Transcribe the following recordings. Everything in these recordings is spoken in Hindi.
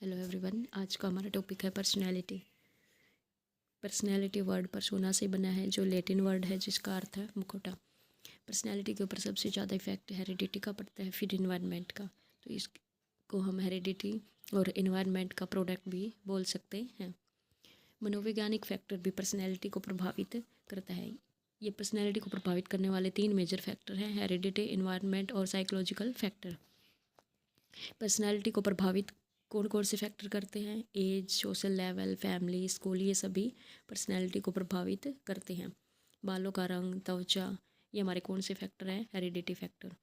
हेलो एवरीवन, आज का हमारा टॉपिक है पर्सनैलिटी। पर्सनैलिटी वर्ड पर्सोना से बना है, जो लैटिन वर्ड है जिसका अर्थ है मुखौटा। पर्सनैलिटी के ऊपर सबसे ज़्यादा इफेक्ट हेरिडिटी का पड़ता है, फिर इन्वायरमेंट का। तो इसको हम हेरिडिटी और इन्वायरमेंट का प्रोडक्ट भी बोल सकते हैं। मनोवैज्ञानिक फैक्टर भी पर्सनैलिटी को प्रभावित करता है। ये पर्सनैलिटी को प्रभावित करने वाले 3 मेजर फैक्टर हैं: हेरिडिटी, इन्वायरमेंट और साइकोलॉजिकल फैक्टर। पर्सनैलिटी को प्रभावित कौन कौन से फैक्टर करते हैं? Age, social level, family, school, ये सभी पर्सनैलिटी को प्रभावित करते हैं। बालों का रंग, त्वचा, ये हमारे कौन से फैक्टर हैं? Heredity factor.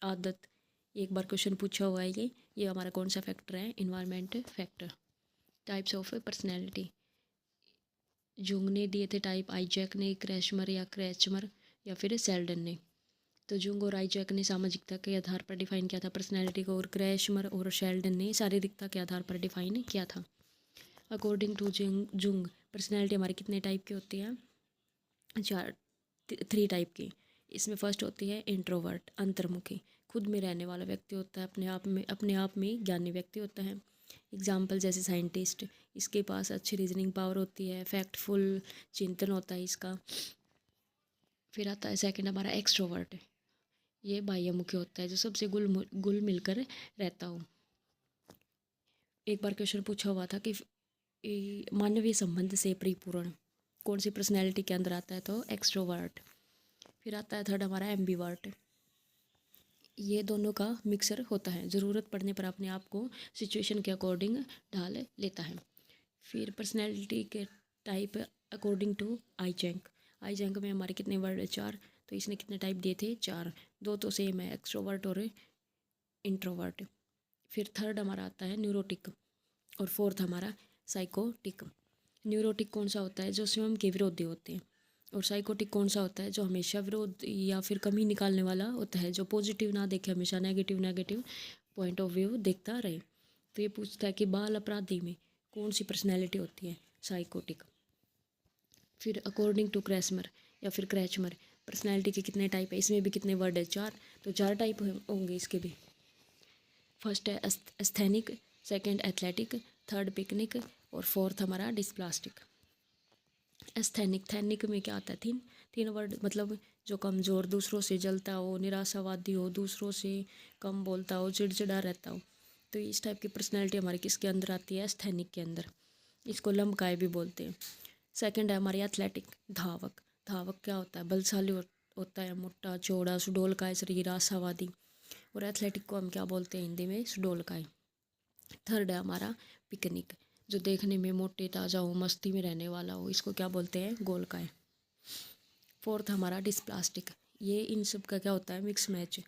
आदत, एक बार क्वेश्चन पूछा हुआ है ये हमारा कौन सा फैक्टर है? Environment factor. Types of personality, Jung ने दिए थे टाइप, आइजैक ने, क्रैचमर या फिर सेल्डन ने। तो जुंग और आइजैक ने सामाजिकता के आधार पर डिफाइन किया था पर्सनैलिटी को, और क्रैशमर और शेल्डन ने शारीरिकता के आधार पर डिफाइन किया था। अकॉर्डिंग टू जुंग पर्सनैलिटी हमारी कितने टाइप की होती है? 3 टाइप की। इसमें फर्स्ट होती है इंट्रोवर्ट, अंतर्मुखी, खुद में रहने वाला व्यक्ति होता है, अपने आप में ज्ञानी व्यक्ति होता है। एग्जाम्पल जैसे साइंटिस्ट, इसके पास अच्छी रीजनिंग पावर होती है, फैक्टफुल चिंतन होता है इसका। फिर आता है सेकंड हमारा एक्सट्रोवर्ट, ये बाह्यमुखी होता है, जो सबसे गुल मिलकर रहता हो। एक बार क्वेश्चन पूछा हुआ था कि मानवीय संबंध से परिपूर्ण कौन सी पर्सनैलिटी के अंदर आता है? तो एक्सट्रोवर्ट। फिर आता है थर्ड हमारा एम्बीवर्ट, ये दोनों का मिक्सर होता है, ज़रूरत पड़ने पर अपने आप को सिचुएशन के अकॉर्डिंग ढाल लेता है। फिर पर्सनैलिटी के टाइप अकॉर्डिंग टू आई जैंक में हमारे कितने वर्ड है? 4। तो इसने कितने टाइप दिए थे? 4। 2 तो सेम है, एक्सट्रोवर्ट और इंट्रोवर्ट। फिर थर्ड हमारा आता है न्यूरोटिक, और फोर्थ हमारा साइकोटिक। न्यूरोटिक कौन सा होता है? जो स्वयं के विरोधी होते हैं। और साइकोटिक कौन सा होता है? जो हमेशा विरोध या फिर कमी निकालने वाला होता है, जो पॉजिटिव ना देखे, हमेशा नेगेटिव पॉइंट ऑफ व्यू देखता रहे। तो ये पूछता है कि बाल अपराधी में कौन सी पर्सनैलिटी होती है? साइकोटिक। फिर अकॉर्डिंग टू क्रैचमर पर्सनैलिटी के कितने टाइप है? इसमें भी कितने वर्ड है? 4। तो 4 टाइप होंगे इसके भी। फर्स्ट है asthenic, second athletic, third picnic और फोर्थ हमारा डिस्प्लास्टिक। एस्थेनिक में क्या आता है? तीन वर्ड, मतलब जो कमज़ोर, दूसरों से जलता हो, निराशावादी हो, दूसरों से कम बोलता हो, चिड़चिड़ा रहता हो। तो इस टाइप की पर्सनैलिटी हमारी किसके अंदर आती है? एस्थेनिक के अंदर। इसको लंबकाय भी बोलते हैं। सेकंड है हमारी एथलेटिक, धावक क्या होता है? बलशाली होता है, मोटा चौड़ा, सुडोलकाय शरीर, आशावादी। और एथलेटिक को हम क्या बोलते हैं हिंदी में? सुडोलकाय। थर्ड है हमारा पिकनिक, जो देखने में मोटे ताज़ा हो, मस्ती में रहने वाला हो, इसको क्या बोलते हैं? गोलकाय। फोर्थ हमारा डिस्प्लास्टिक, ये इन सब का क्या होता है? मिक्स मैच,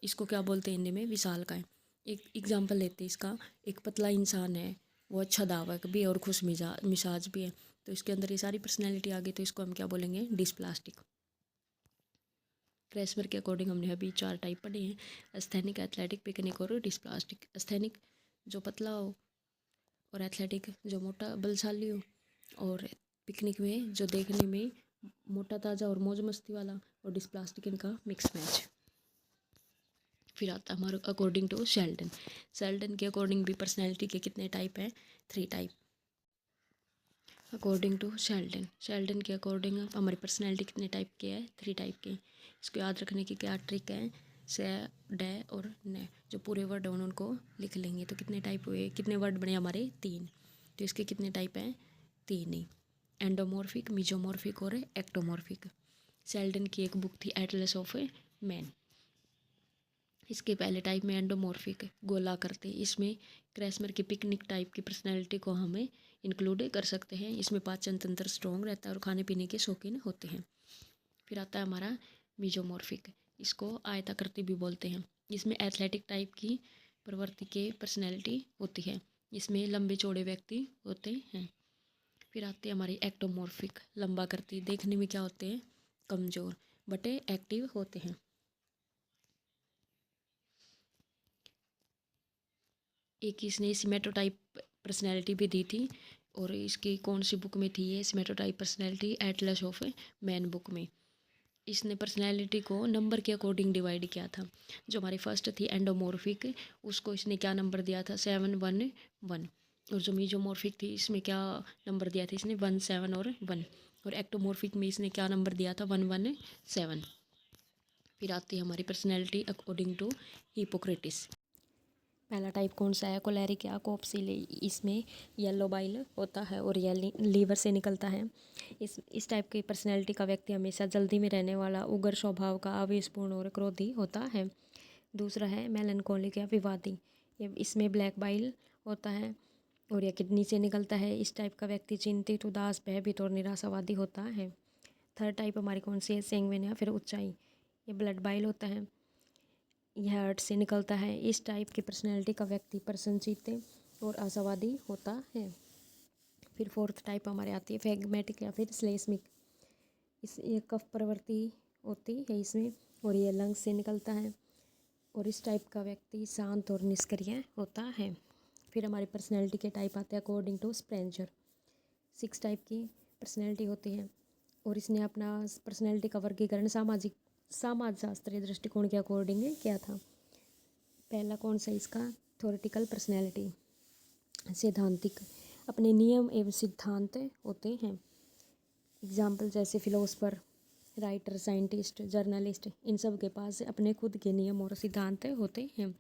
इसको क्या बोलते हैं हिंदी में? विशालकाय। एक एग्जाम्पल लेते हैं इसका, एक पतला इंसान है, वो अच्छा धावक भी है और खुश मिजाज भी है, तो इसके अंदर ये सारी पर्सनैलिटी आ गई, तो इसको हम क्या बोलेंगे? डिस्प्लास्टिक। क्रेस्मर के अकॉर्डिंग हमने अभी 4 टाइप पढ़े हैं: एस्थेनिक, एथलेटिक, पिकनिक और डिस्प्लास्टिक। एस्थेनिक जो पतला हो, और एथलेटिक जो मोटा बलशाली हो, और पिकनिक में जो देखने में मोटा ताज़ा और मौज मस्ती वाला, और डिस्प्लास्टिक इनका मिक्स मैच। फिर आता है हमारा अकॉर्डिंग टू शेल्डन के अकॉर्डिंग भी पर्सनैलिटी के कितने टाइप हैं? 3 टाइप। अकॉर्डिंग टू शेल्डन के अकॉर्डिंग हमारी पर्सनैलिटी कितने टाइप की है? 3 टाइप की। इसको याद रखने की क्या ट्रिक है? से, डे और ने, जो पूरे वर्ड हैं उनको लिख लेंगे। तो कितने टाइप हुए? कितने वर्ड बने हमारे? 3। तो इसके कितने टाइप हैं? 3 ही, एंडोमॉर्फिक, मिजोमॉर्फिक और एक्टोमॉर्फिक। शेल्डन की एक बुक थी एटलस ऑफ मैन, इसके पहले टाइप में एंडोमॉर्फिक, गोला करते, इसमें क्रेस्मर की पिकनिक टाइप की पर्सनैलिटी को हमें इंक्लूड कर सकते हैं। इसमें पाचन तंत्र स्ट्रॉन्ग रहता है और खाने पीने के शौकीन होते हैं। फिर आता है हमारा मिजोमॉर्फिक, इसको आयताकृति भी बोलते हैं। इसमें एथलेटिक टाइप की प्रवृत्ति के पर्सनैलिटी होती है, इसमें लंबे चौड़े व्यक्ति होते हैं। फिर आती है हमारी एक्टोमॉर्फिक, लंबा करती, देखने में क्या होते हैं? कमज़ोर, बटे एक्टिव होते हैं। एक इसने सिमेटोटाइप पर्सनैलिटी भी दी थी, और इसकी कौन सी बुक में थी ये somatotype personality? Atlas of man book में। इसने पर्सनैलिटी को नंबर के अकॉर्डिंग डिवाइड किया था। जो हमारी फर्स्ट थी एंडोमॉर्फिक, उसको इसने क्या नंबर दिया था 7 1 1। और जो मीजोमॉर्फिक थी इसमें क्या नंबर दिया था इसने 1 7 और 1। और एक्टोमॉर्फिक में इसने क्या नंबर दिया था 1 1 7। फिर आती है हमारी पर्सनैलिटी अकॉर्डिंग टू हिपोक्रेटिस। पहला टाइप कौन सा है, कोलेरिक कोप्सिल। इसमें येलो बाइल होता है और यह लीवर से निकलता है। इस टाइप की पर्सनैलिटी का व्यक्ति हमेशा जल्दी में रहने वाला, उग्र स्वभाव का, आवेशपूर्ण और क्रोधी होता है। दूसरा है मेलनकोलिक या विवादी। ये इसमें ब्लैक बाइल होता है और यह किडनी से निकलता है। इस टाइप का व्यक्ति चिंतित, उदास, भयभीत और निराशावादी होता है। थर्ड टाइप हमारी कौन सी है, सेंगविन या फिर ऊंचाई। ये ब्लड बाइल होता है, यह हार्ट से निकलता है। इस टाइप की पर्सनैलिटी का व्यक्ति प्रसन्नचित्त और आशावादी होता है। फिर फोर्थ टाइप हमारे आती है फ्लेगमेटिक या फिर श्लेष्मिक। ये कफ प्रवृत्ति होती है इसमें और ये लंग्स से निकलता है। और इस टाइप का व्यक्ति शांत और निष्क्रिय होता है। फिर हमारी पर्सनैलिटी के टाइप आते हैं अकॉर्डिंग टू स्प्रेंजर। 6 टाइप की पर्सनैलिटी होती है और इसने अपना पर्सनैलिटी का वर्गीकरण समाजशास्त्रीय दृष्टिकोण के अकॉर्डिंग किया था। पहला कौन सा इसका, थ्योरेटिकल पर्सनैलिटी, सैद्धांतिक, अपने नियम एवं सिद्धांत होते हैं। एग्जाम्पल जैसे फिलोसफर, राइटर, साइंटिस्ट, जर्नलिस्ट, इन सब के पास अपने खुद के नियम और सिद्धांत होते हैं।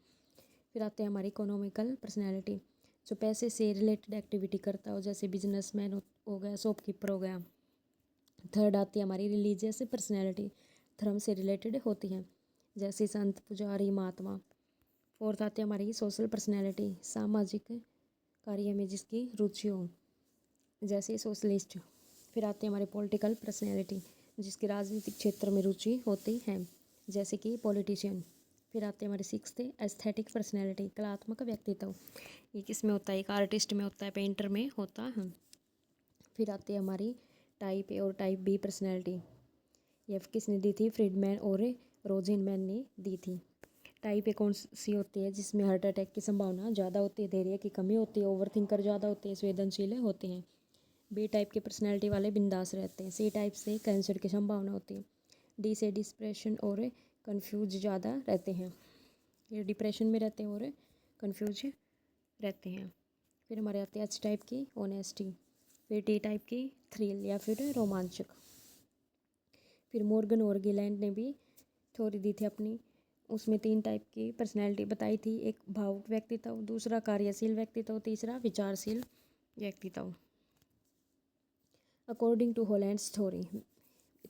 फिर आते हैं हमारी इकोनॉमिकल पर्सनैलिटी, जो पैसे से रिलेटेड एक्टिविटी करता हो, जैसे बिजनेसमैन हो गया, शॉपकीपर हो गया। थर्ड आती है हमारी रिलीजियस पर्सनैलिटी, धर्म से रिलेटेड होती है, जैसे संत, पुजारी, महात्मा। फोर्थ आती है हमारी सोशल पर्सनैलिटी, सामाजिक कार्य में जिसकी रुचि हो, जैसे सोशलिस्ट। फिर आते हैं हमारे पॉलिटिकल पर्सनैलिटी, जिसकी राजनीतिक क्षेत्र में रुचि होती है, जैसे कि पॉलिटिशियन। फिर आते हैं हमारे सिक्स्थ एस्थेटिक पर्सनैलिटी, कलात्मक व्यक्तित्व। ये किस में होता है, एक आर्टिस्ट में होता है, पेंटर में होता है। फिर आती है हमारी टाइप ए और टाइप बी पर्सनैलिटी। ये किसने दी थी, फ्रीडमैन और रोजेनमैन ने दी थी। टाइप ए कौन सी होती है, जिसमें हार्ट अटैक की संभावना ज़्यादा होती है, धैर्य की कमी होती है, ओवर थिंकर ज़्यादा होते हैं, संवेदनशील होते हैं। बी टाइप के पर्सनैलिटी वाले बिंदास रहते हैं। सी टाइप से कैंसर की संभावना होती है। डी से डिप्रेशन और कन्फ्यूज ज़्यादा रहते हैं, ये डिप्रेशन में रहते हैं और कन्फ्यूज रहते हैं। फिर हमारे आते हैं एच टाइप की ऑनेस्टी। फिर टी टाइप की थ्रिल या फिर रोमांचक। फिर मॉर्गन और गिलैंड ने भी थ्योरी दी थी अपनी, उसमें 3 टाइप की पर्सनैलिटी बताई थी, एक भावुक व्यक्तित्व, दूसरा कार्यशील व्यक्तित्व, तीसरा विचारशील व्यक्तित्व। अकॉर्डिंग टू हॉलैंड्स थ्योरी,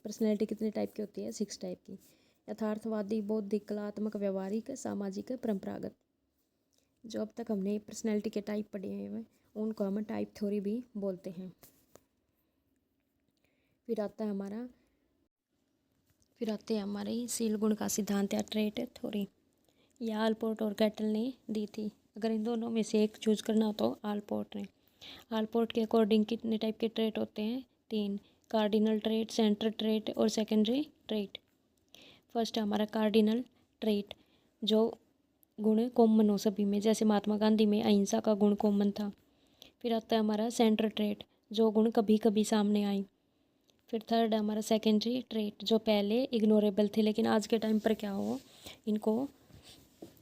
पर्सनैलिटी कितने टाइप की होती है, 6 टाइप की। यथार्थवादी, बौद्धिक, कलात्मक, व्यवहारिक, सामाजिक, परंपरागत। जो अब तक हमने पर्सनैलिटी के टाइप पढ़े हैं उनको हम टाइप थ्योरी भी बोलते हैं। फिर आते हैं हमारे शील गुण का सिद्धांत या ट्रेट थ्योरी। यह आलपोर्ट और कैटल ने दी थी। अगर इन दोनों में से एक चूज करना हो तो आलपोर्ट ने। आलपोर्ट के अकॉर्डिंग कितने टाइप के ट्रेट होते हैं, 3, कार्डिनल ट्रेट, सेंटर ट्रेट और सेकेंडरी ट्रेट। फर्स्ट है हमारा कार्डिनल ट्रेट, जो गुण कॉमन हो सभी में, जैसे महात्मा गांधी में अहिंसा का गुण कॉमन था। फिर आता है हमारा सेंटर ट्रेट, जो गुण कभी कभी सामने आए। फिर थर्ड है हमारा सेकेंडरी ट्रेट, जो पहले इग्नोरेबल थे लेकिन आज के टाइम पर क्या हो, इनको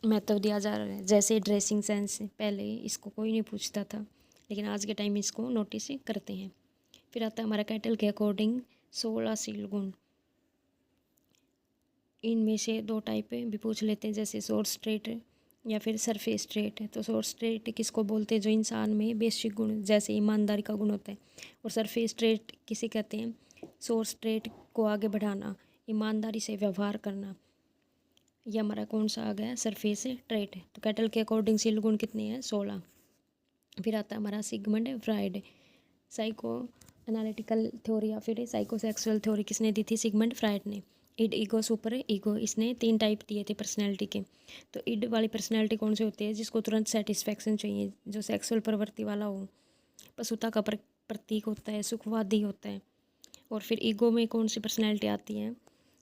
महत्व दिया जा रहा है, जैसे ड्रेसिंग सेंस, पहले इसको कोई नहीं पूछता था लेकिन आज के टाइम इसको नोटिस करते हैं। फिर आता है हमारा कैटल के अकॉर्डिंग 16 शील गुण। इनमें से 2 टाइप भी पूछ लेते हैं, जैसे सोर्स ट्रेट या फिर सरफेस ट्रेट। तो सोर्स ट्रेट किसको बोलते हैं, जो इंसान में बेसिक गुण जैसे ईमानदारी का गुण होता है। और सरफेस ट्रेट किसे कहते हैं, सोर्स ट्रेट को आगे बढ़ाना, ईमानदारी से व्यवहार करना। ये हमारा कौन सा आ गया, सरफेस ट्रेट। तो कैटल के अकॉर्डिंग शील गुण कितने हैं, 16। फिर आता है हमारा Sigmund Freud, psycho analytical theory या फिर साइकोसेक्सुअल थ्योरी किसने दी थी, सिगमंड फ्राइड ने। इड, ईगो, सुपर ईगो, इसने 3 टाइप दिए थे पर्सनैलिटी के। तो इड वाली पर्सनैलिटी कौन सी होती है, जिसको तुरंत सेटिस्फैक्शन चाहिए, जो सेक्सुअल प्रवृत्ति वाला हो, पशुता का प्रतीक होता है, सुखवादी होता है। और फिर ईगो में कौन सी पर्सनैलिटी आती है,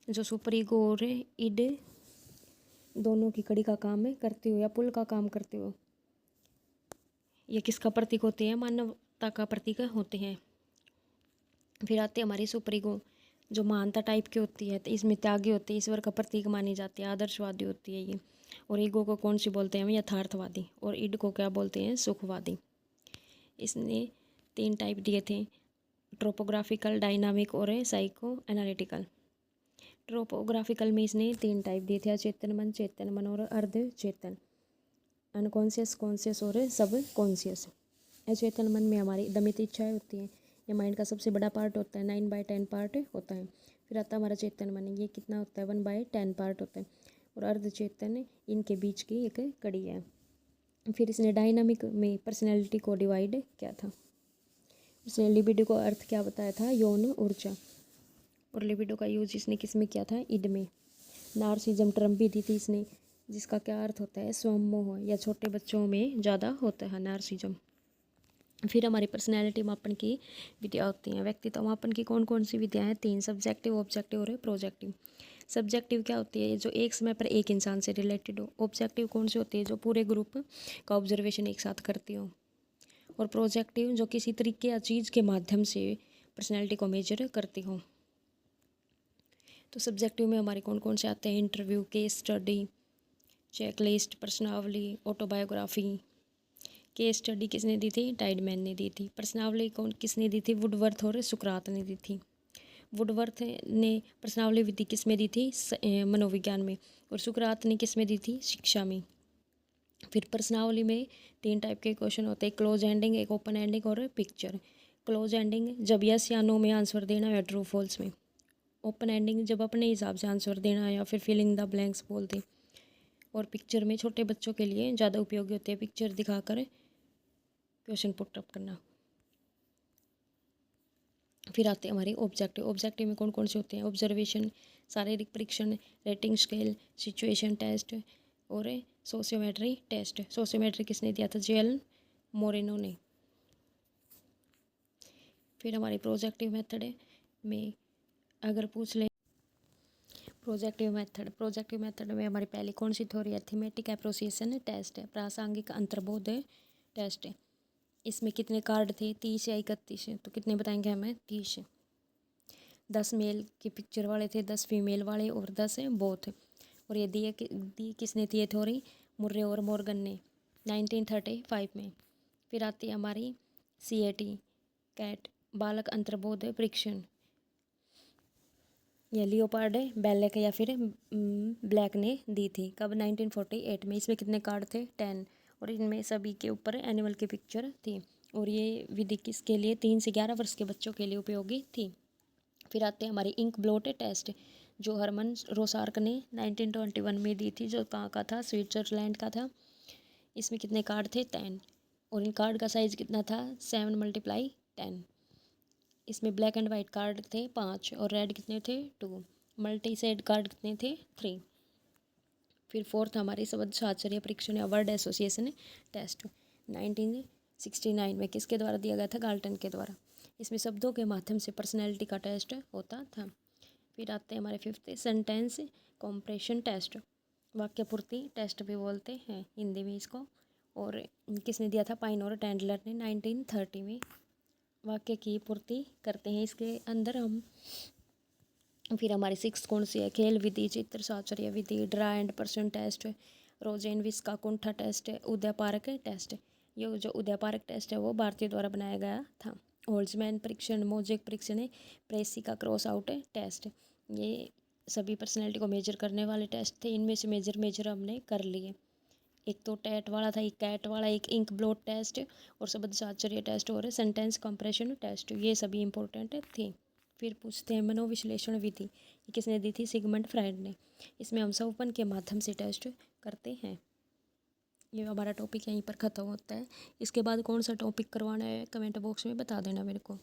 जो सुपर ईगो और इड दोनों की कड़ी का काम करते हो या पुल का काम करते हो। ये किसका प्रतीक होते हैं, मानवता का प्रतीक होते हैं। फिर आते हैं हमारी सुपर ईगो, जो महानता टाइप की होती है, तो इसमें त्यागी होती है, ईश्वर का प्रतीक मानी जाती है, आदर्शवादी होती है ये। और ईगो को कौन सी बोलते हैं हम? यथार्थवादी। और ईड को क्या बोलते हैं? सुखवादी। इसने 3 टाइप दिए थे, ट्रोपोग्राफिकल, डायनामिक और साइको एनालिटिकल। ट्रोपोग्राफिकल में इसने 3 टाइप दिए थे, अचेतन मन और अर्ध चेतन, अनकॉन्शियस, कॉन्शियस और सब कॉन्शियस। अचेतन मन में हमारी दमित इच्छाएं होती हैं, ये माइंड का सबसे बड़ा पार्ट होता है, 9/10 पार्ट होता है। फिर आता है हमारा चेतन मन, ये कितना होता है? 1/10 पार्ट होता है। और अर्ध चेतन इनके बीच की एक कड़ी है। फिर इसने डायनामिक में पर्सनैलिटी को डिवाइड किया था। इसने लिबिडो को अर्थ क्या बताया था? यौन ऊर्जा। और लिबिडो का यूज इसने किस में किया था? ईड में। नार्सिज्म टर्म भी दी थी इसने, जिसका क्या अर्थ होता है? स्वमोह, या छोटे बच्चों में ज़्यादा होता है नार्सिज्म। फिर हमारी पर्सनैलिटी मापन की विधियाँ होती हैं। व्यक्तित्व मापन की कौन कौन सी विधियाँ हैं? 3, सब्जेक्टिव, ऑब्जेक्टिव और प्रोजेक्टिव। सब्जेक्टिव क्या होती है? जो एक समय पर एक इंसान से रिलेटेड हो। ऑब्जेक्टिव कौन सी होती है? जो पूरे ग्रुप का ऑब्जर्वेशन एक साथ करती हो। और प्रोजेक्टिव जो किसी तरीके या चीज़ के माध्यम से पर्सनैलिटी को मेजर करती हो। तो सब्जेक्टिव में हमारे कौन कौन से आते हैं? इंटरव्यू, केस स्टडी, चेकलिस्ट, प्रश्नावली, ऑटोबायोग्राफी। केस स्टडी किसने दी थी? टाइडमैन ने दी थी। प्रश्नावली कौन किसने दी थी? वुडवर्थ और सुकरात ने दी थी। वुडवर्थ ने प्रश्नावली विधि किस में दी थी? मनोविज्ञान में। और सुकरात ने किस में दी थी? शिक्षा में। फिर प्रश्नावली में 3 टाइप के क्वेश्चन होते हैं, क्लोज एंडिंग, एक ओपन एंडिंग और पिक्चर। क्लोज एंडिंग जब यस या नो में आंसर देना है, ट्रू फॉल्स में। ओपन एंडिंग जब अपने हिसाब से आंसर देना है, या फिर फिलिंग द ब्लैंक्स बोल दें। और पिक्चर में छोटे बच्चों के लिए ज़्यादा उपयोगी होते हैं, पिक्चर दिखाकर क्वेश्चन पुट अप करना। फिर आते हैं हमारे ऑब्जेक्टिव। ऑब्जेक्टिव में कौन कौन से होते हैं? ऑब्जर्वेशन, शारीरिक परीक्षण, रेटिंग स्केल, सिचुएशन टेस्ट और सोशियोमेट्री टेस्ट। सोशियोमेट्री किसने दिया था? जेएल मोरेनो ने। फिर हमारी प्रोजेक्टिव मेथड में अगर पूछ ले, प्रोजेक्टिव मेथड में हमारी पहली कौन सी थ्योरी है? थीमेटिक एप्रोसिएशन टेस्ट है, प्रासंगिक अंतर्बोध टेस्ट है। इसमें कितने कार्ड थे? 30 या 31? तो कितने बताएंगे हमें? 30। 10 मेल की पिक्चर वाले थे, 10 फीमेल वाले और 10 बोथ। और ये दी किसने थी ये थ्योरी? मुर्रे और मॉर्गन ने 1935 में। फिर आती है हमारी CAT, कैट, बालक अंतर्बोध परीक्षण। ये लियोपार्ड, बेलेक या फिर ब्लैक ने दी थी। कब? 1948 में। इसमें कितने कार्ड थे? 10। और इनमें सभी के ऊपर एनिमल की पिक्चर थी। और ये विधि किसके लिए? 3 से 11 वर्ष के बच्चों के लिए उपयोगी थी। फिर आते हैं हमारी इंक ब्लोट टेस्ट, जो हरमन रोसार्क ने 1921 में दी थी, जो कहाँ का था? स्विट्जरलैंड का था। इसमें कितने कार्ड थे? 10। और इन कार्ड का साइज़ कितना था? 7×10। इसमें ब्लैक एंड वाइट कार्ड थे 5 और रेड कितने थे? 2। मल्टी सेड कार्ड कितने थे? 3। फिर फोर्थ हमारी शब्द साहचर्य परीक्षण या वर्ड एसोसिएशन टेस्ट 1969 में किसके द्वारा दिया गया था? गाल्टन के द्वारा। इसमें शब्दों के माध्यम से पर्सनैलिटी का टेस्ट होता था। फिर आते हैं हमारे फिफ्थ सेंटेंस कॉम्प्रेशन टेस्ट, वाक्य पूर्ति टेस्ट भी बोलते हैं हिंदी में इसको। और किसने दिया था? पाइन और टेंडलर ने 1930 में। वाक्य की पूर्ति करते हैं इसके अंदर हम। फिर हमारी 6 कौन सी है? खेल विधि, चित्र साहचर्य विधि, ड्रा एंड पर्सन टेस्ट, रोजेनविस का कुंठा टेस्ट, उदयपारक टेस्ट। ये जो उदयपारक टेस्ट है वो भारतीय द्वारा बनाया गया था। होल्जमैन परीक्षण, मोजेक परीक्षण है, प्रेसी का क्रॉस आउट टेस्ट। ये सभी पर्सनैलिटी को मेजर करने वाले टेस्ट थे। इनमें से मेजर हमने कर लिए। एक तो टैट वाला था, एक कैट वाला, एक इंक ब्लोट टेस्ट और शब्द साहचर्य टेस्ट और सेंटेंस कंप्रेशन टेस्ट। ये सभी इंपॉर्टेंट थे। फिर पूछते हैं मनोविश्लेषण विधि, ये किसने दी थी? सिगमंड फ्राइड ने। इसमें हम स्वप्न के माध्यम से टेस्ट करते हैं। ये हमारा टॉपिक यहीं पर ख़त्म होता है। इसके बाद कौन सा टॉपिक करवाना है कमेंट बॉक्स में बता देना मेरे को।